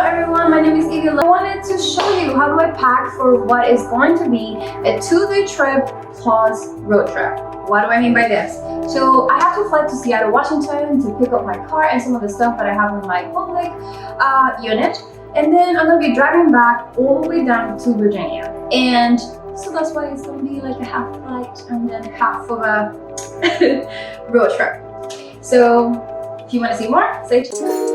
everyone, my name is Ibis. I wanted to show you how do I pack for what is going to be a 2-day trip plus road trip. What do I mean by this? So I have to fly to Seattle, Washington to pick up my car and some of the stuff that I have in my public unit. And then I'm going to be driving back all the way down to Virginia. And so that's why it's going to be like a half flight and then half of a road trip. So if you want to see more, stay tuned.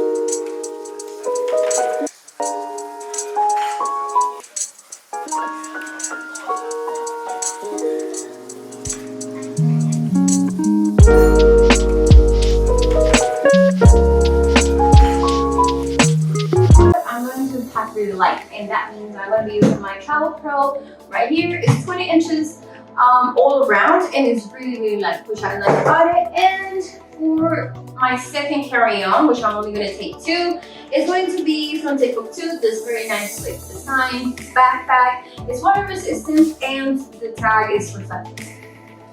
Really light, and that means I'm going to be using my Travel Pro right here. It's 20 inches all around, and it's really light, which I like about it. And for my second carry-on, which I'm only going to take 2, it's going to be from Take-Book 2, this very nice like design backpack. It's water resistant and the tag is reflective,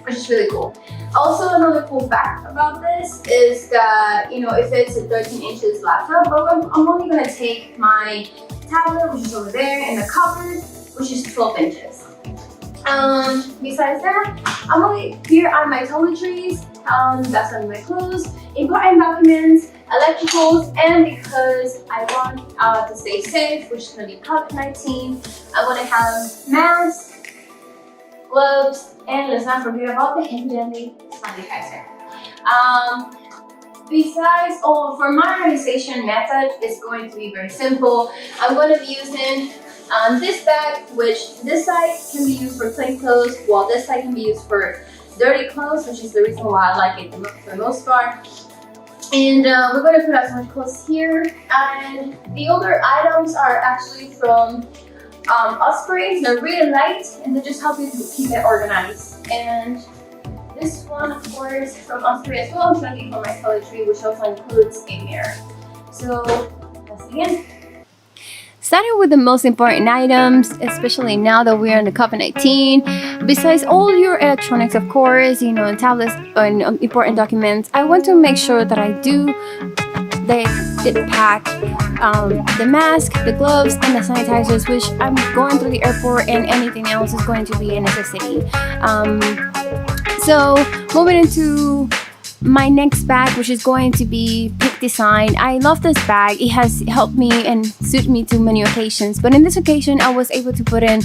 which is really cool. Also, another cool fact about this is that, you know, if it's a 13 inches laptop, but I'm only going to take my tablet, which is over there, and the cupboard, which is 12 inches. Besides that, I'm only here on my toiletries, that's on my clothes, important documents, electricals, and because I want to stay safe, which is going to be COVID-19, I'm going to have masks, gloves, and let's not forget about the handy sanitizer. Besides, for my organization method, it's going to be very simple. I'm going to be using this bag, which this side can be used for clean clothes, while this side can be used for dirty clothes, which is the reason why I like it for the most part. And we're going to put as much clothes here. And the other items are actually from Ospreys. They're really light, and they just help you to keep it organized. And this one, of course, from Osprey as well, is going to be for my toiletry, which also includes a mirror. So let's begin. Starting with the most important items, especially now that we're in the COVID-19, besides all your electronics, of course, you know, tablets and important documents, I want to make sure that I did pack the mask, the gloves, and the sanitizers, which I'm going through the airport, and anything else is going to be a necessity. So moving into my next bag, which is going to be Peak Design. I love this bag. It has helped me and suited me to many occasions, but in this occasion I was able to put in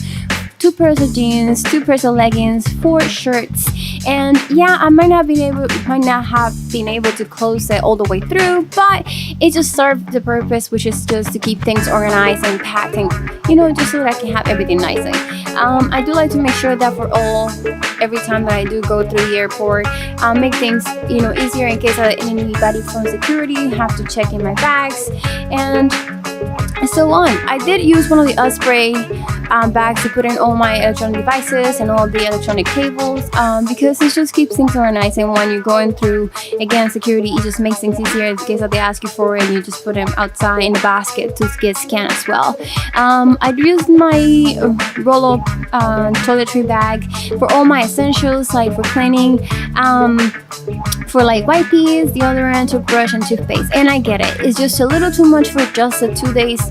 2 pairs of jeans, 2 pairs of leggings, 4 shirts, and yeah, I might not have been able to close it all the way through, but it just served the purpose, which is just to keep things organized and packed, and you know, just so that I can have everything nicely. I do like to make sure that every time that I do go through the airport, make things, you know, easier in case anybody from security have to check in my bags and so on. I did use one of the Osprey bags to put in all my electronic devices and all the electronic cables, because it just keeps things organized, and when you're going through, again, security, it just makes things easier in case that they ask you for it, and you just put them outside in the basket to get scanned as well. I used my roll-up toiletry bag for all my essentials, like for cleaning, for like wipes, deodorant, toothbrush, and toothpaste. And I get it, it's just a little too much for just the 2 days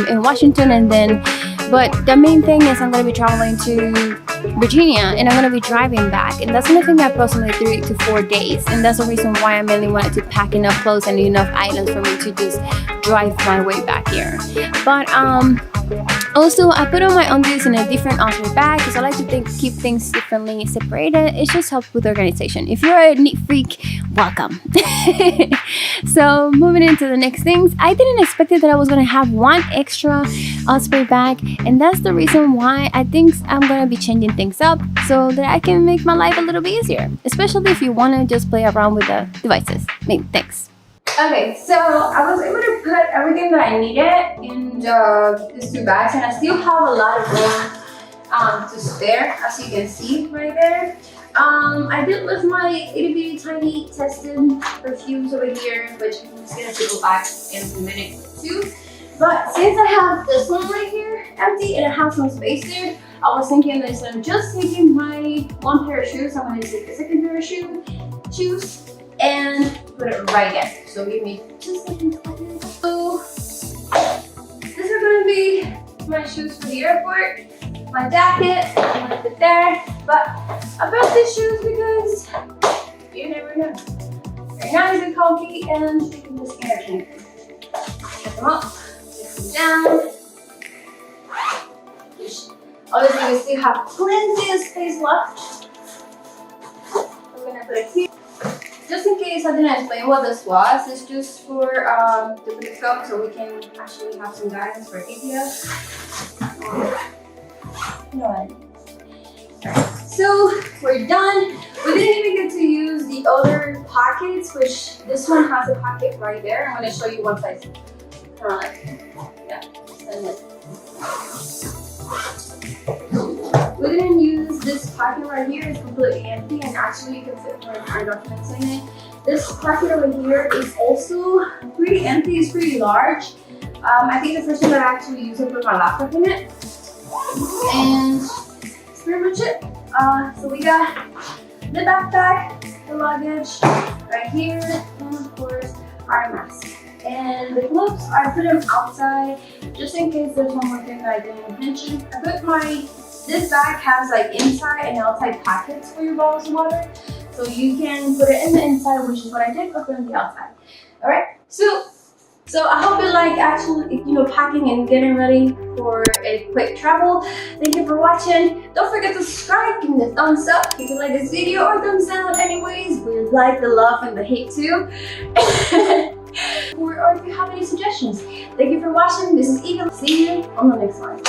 in Washington, and then but the main thing is I'm going to be traveling to Virginia, and I'm going to be driving back, and that's going to take me approximately 3 to 4 days, and that's the reason why I mainly wanted to pack enough clothes and enough items for me to just drive my way back here. But also, I put on my undies in a different Osprey bag because I like to keep things differently separated. It just helps with organization. If you're a neat freak, welcome. So moving into the next things, I didn't expect that I was going to have 1 extra Osprey bag, and that's the reason why I think I'm going to be changing things up so that I can make my life a little bit easier, especially if you want to just play around with the devices. Thanks. Okay, so I was able to put everything that I needed in these 2 bags, and I still have a lot of room to spare, as you can see right there. I did leave my itty bitty tiny tested perfumes over here, which I'm just gonna go back in a minute or 2. But since I have this one right here empty and I have some space there, I was thinking that instead of just taking my 1 pair of shoes, I'm going to take the second pair of shoes and put it right there. So give me 2 seconds. So this my shoes for the airport, my jacket, I'm gonna put there. But I brought these shoes because you never know. They're nice and comfy and you can just interchange them. Put them up, put them down. Obviously, we still have plenty of space left. I'm gonna put it here. Just in case I didn't explain what this was, it's just for to put the film so we can actually have some guidance for APS. You know what? Alright, so we're done. We didn't even get to use the other pockets, which this one has a pocket right there. I'm gonna show you once I kind of like, yeah, send it. We didn't use this pocket right here, it's completely empty and actually you can fit more our documents in it. This pocket over here is also pretty empty, it's pretty large. I think the first one that I actually used to put my laptop in it. And that's pretty much it. So we got the backpack, the luggage right here, and of course our mask. And the gloves, I put them outside just in case there's one more thing that I didn't mention. I put this bag has like inside and outside pockets for your bottles of water. So you can put it in the inside, which is what I did, or put it in the outside. Alright, so I hope you like actually, packing and getting ready for a quick travel. Thank you for watching. Don't forget to subscribe, give me the thumbs up if you like this video, or thumbs down anyways. We like the love and the hate too. or if you have any suggestions. Thank you for watching. This is Ibis. See you on the next one.